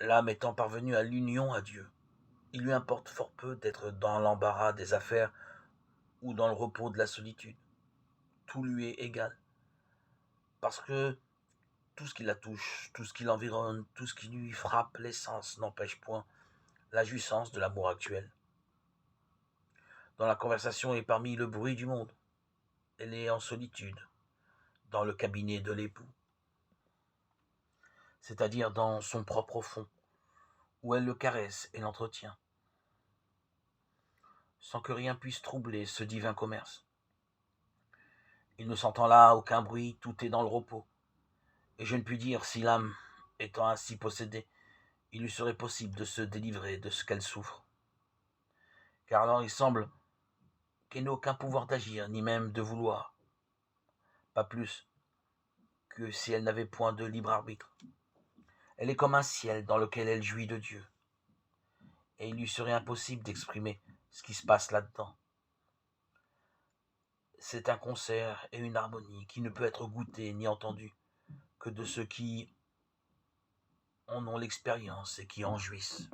L'âme étant parvenue à l'union à Dieu, il lui importe fort peu d'être dans l'embarras des affaires ou dans le repos de la solitude. Tout lui est égal, parce que tout ce qui la touche, tout ce qui l'environne, tout ce qui lui frappe l'essence n'empêche point la jouissance de l'amour actuel. Dans la conversation et parmi le bruit du monde, elle est en solitude, dans le cabinet de l'époux, c'est-à-dire dans son propre fond, où elle le caresse et l'entretient, sans que rien puisse troubler ce divin commerce. Il ne s'entend là aucun bruit, tout est dans le repos. Et je ne puis dire si l'âme, étant ainsi possédée, il lui serait possible de se délivrer de ce qu'elle souffre. Car alors il semble qu'elle n'ait aucun pouvoir d'agir, ni même de vouloir, pas plus que si elle n'avait point de libre arbitre. Elle est comme un ciel dans lequel elle jouit de Dieu, et il lui serait impossible d'exprimer ce qui se passe là-dedans. C'est un concert et une harmonie qui ne peut être goûté ni entendu que de ceux qui en ont l'expérience et qui en jouissent.